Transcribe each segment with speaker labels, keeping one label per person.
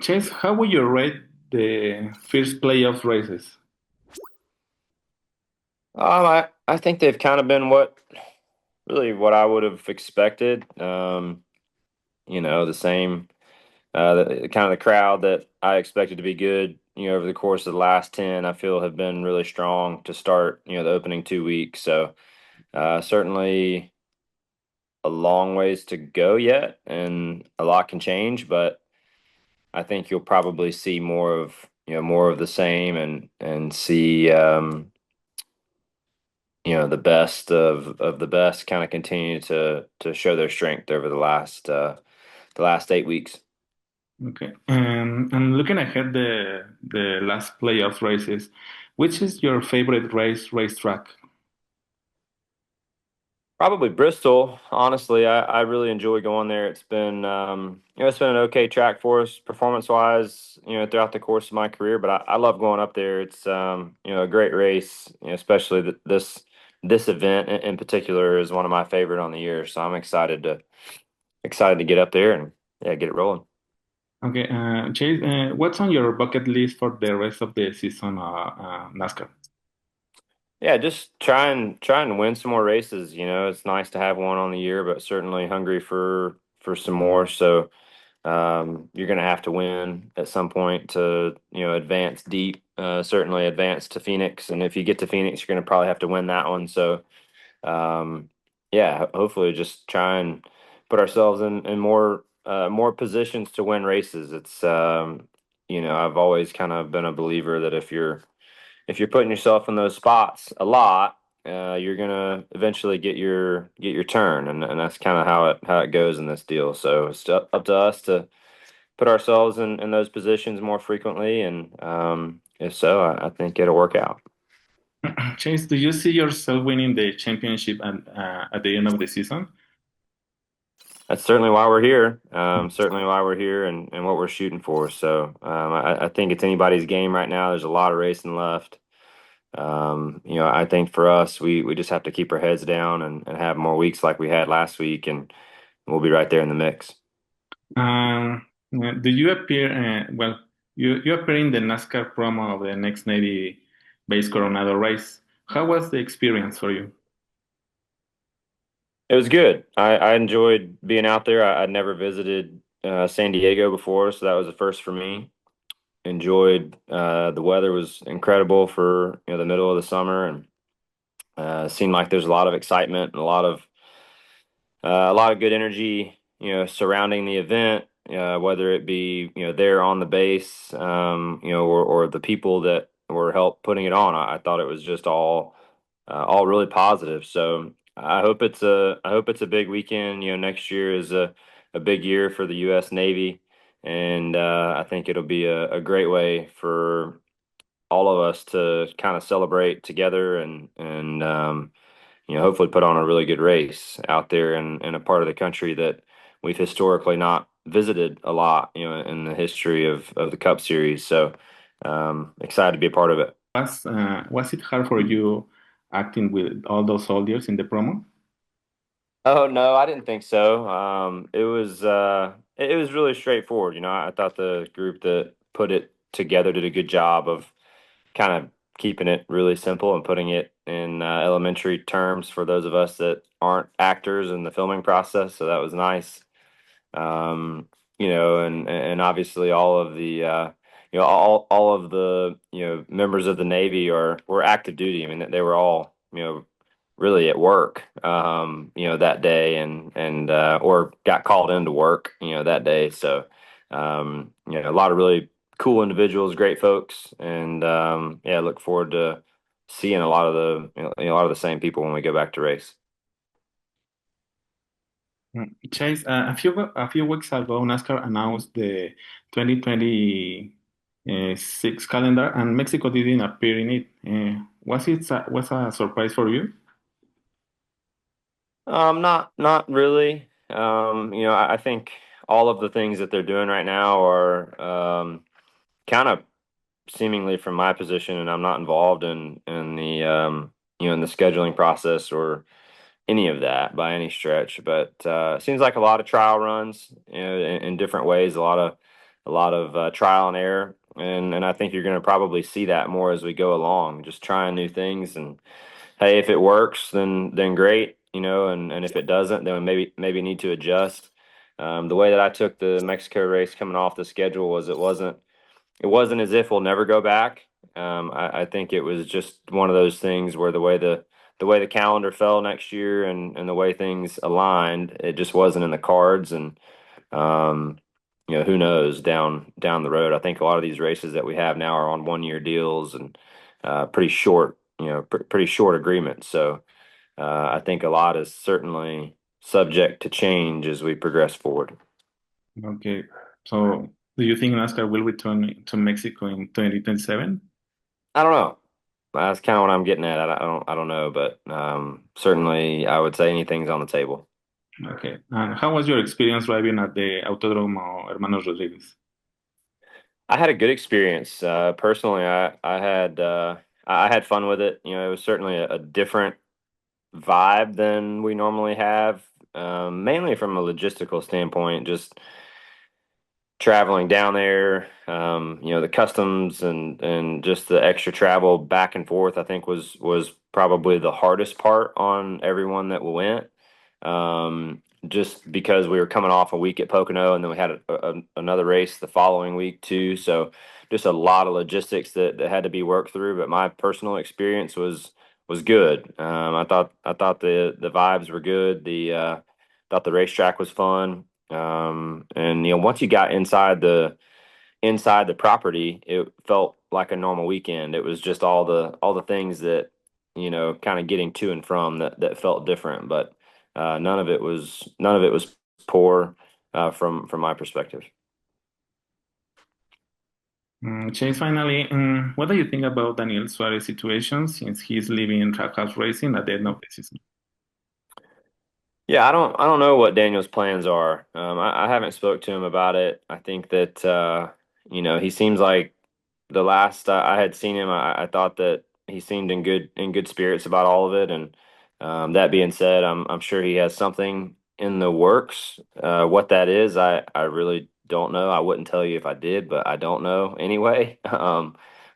Speaker 1: Chase, how would you rate the first playoff races?
Speaker 2: I think they've kind of been what I would have expected. The same, kind of the crowd that I expected to be good. Over the course of the last 10, I feel have been really strong to start. The opening 2 weeks. So certainly a long ways to go yet, and a lot can change. But I think you'll probably see more of the same, and see. The best of the best kind of continue to show their strength over the last 8 weeks.
Speaker 1: Okay. And looking ahead the last playoff races, which is your favorite racetrack?
Speaker 2: Probably Bristol. Honestly, I really enjoy going there. It's been an okay track for us performance wise, throughout the course of my career. But I love going up there. It's a great race, especially this event in particular is one of my favorite on the year. So I'm excited to get up there and yeah, get it rolling.
Speaker 1: Okay, Chase, what's on your bucket list for the rest of the season, NASCAR?
Speaker 2: Yeah, just trying to win some more races. It's nice to have one on the year, but certainly hungry for some more. So you're going to have to win at some point to advance deep. Certainly advance to Phoenix, and if you get to Phoenix, you're going to probably have to win that one. So um, yeah, hopefully just try and put ourselves in more positions to win races. I've always kind of been a believer that if you're putting yourself in those spots a lot, you're gonna eventually get your turn, and that's kind of how it goes in this deal. So it's up to us to put ourselves in those positions more frequently, and if so, I think it'll work out.
Speaker 1: Chase, do you see yourself winning the championship at the end of the season?
Speaker 2: That's certainly why we're here. Certainly why we're here, and what we're shooting for. So I think it's anybody's game right now. There's a lot of racing left. I think for us, we just have to keep our heads down and have more weeks like we had last week, and we'll be right there in the mix.
Speaker 1: Do you appear, you appear in the NASCAR promo of the next Navy-based Coronado race. How was the experience for you?
Speaker 2: It was good. I enjoyed being out there. I'd never visited San Diego before, so that was a first for me. Enjoyed the weather was incredible for the middle of the summer, and seemed like there's a lot of excitement and a lot of good energy, surrounding the event, whether it be, there on the base, or the people that were help putting it on. I thought it was just all really positive. So I hope it's a big weekend. Next year is a big year for the U.S. Navy, and I think it'll be a great way for all of us to kind of celebrate together, and hopefully put on a really good race out there in a part of the country that we've historically not visited a lot, in the history of the Cup Series. So excited to be a part of it.
Speaker 1: Was it hard for you acting with all those soldiers in the promo?
Speaker 2: Oh no, I didn't think so. It was really straightforward. I thought the group that put it together did a good job of kind of keeping it really simple and putting it in elementary terms for those of us that aren't actors in the filming process. So that was nice. And obviously all of the members of the Navy were active duty. I mean, they were all really at work that day, and or got called into work that day. So a lot of really cool individuals, great folks, and yeah, look forward to seeing a lot of the same people when we go back to race.
Speaker 1: Chase, a few weeks ago, NASCAR announced the 2026 calendar, and Mexico didn't appear in it. Was a surprise for you?
Speaker 2: Not really. I think all of the things that they're doing right now are kind of seemingly from my position, and I'm not involved in the in the scheduling process or any of that by any stretch. But it seems like a lot of trial runs, in different ways, a lot of a lot of trial and error, and I think you're going to probably see that more as we go along, just trying new things. And hey, if it works, then great, you know, and if it doesn't, then maybe need to adjust. The way that I took the Mexico race coming off the schedule was it wasn't as if we'll never go back. I think it was just one of those things where the way the calendar fell next year and the way things aligned, it just wasn't in the cards. And um, who knows down the road. I think a lot of these races that we have now are on 1 year deals and pretty short, pretty short agreements. So I think a lot is certainly subject to change as we progress forward.
Speaker 1: Okay. So, do you think NASCAR will return to Mexico in 2027?
Speaker 2: I don't know. That's kind of what I'm getting at. I don't know, but certainly I would say anything's on the table.
Speaker 1: Okay. And how was your experience driving at the Autódromo Hermanos Rodriguez?
Speaker 2: I had a good experience. Personally, I had fun with it. It was certainly a different vibe than we normally have, mainly from a logistical standpoint, just traveling down there, the customs and just the extra travel back and forth, I think was probably the hardest part on everyone that went. Just because we were coming off a week at Pocono and then we had another race the following week too. So just a lot of logistics that had to be worked through. But my personal experience was good. I thought the vibes were good. Thought the racetrack was fun. And once you got inside the property, it felt like a normal weekend. It was just all the things that kind of getting to and from that felt different, but none of it was poor from my perspective.
Speaker 1: Chase, finally, what do you think about Daniel Suarez' situation since he's leaving Trackhouse Racing at the end of the season?
Speaker 2: Yeah, I don't know what Daniel's plans are. I haven't spoke to him about it. I think that he seems like the last I had seen him, I thought that he seemed in good spirits about all of it. And that being said, I'm sure he has something in the works. What that is, I really don't know. I wouldn't tell you if I did, but I don't know anyway.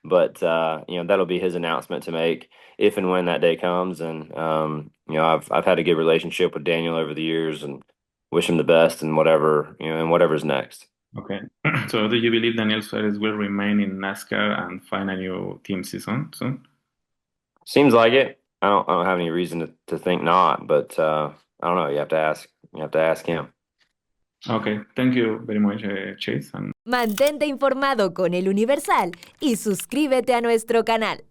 Speaker 2: But that'll be his announcement to make if and when that day comes. And I've had a good relationship with Daniel over the years, and wish him the best and whatever's next.
Speaker 1: Okay. So, do you believe Daniel Suarez will remain in NASCAR and find a new team season soon?
Speaker 2: Seems like it. I don't have any reason to think not, but I don't know. You have to ask. You have to ask him.
Speaker 1: Okay. Thank you very much, Chase. And
Speaker 3: Mantente informado con el Universal y suscríbete a nuestro canal.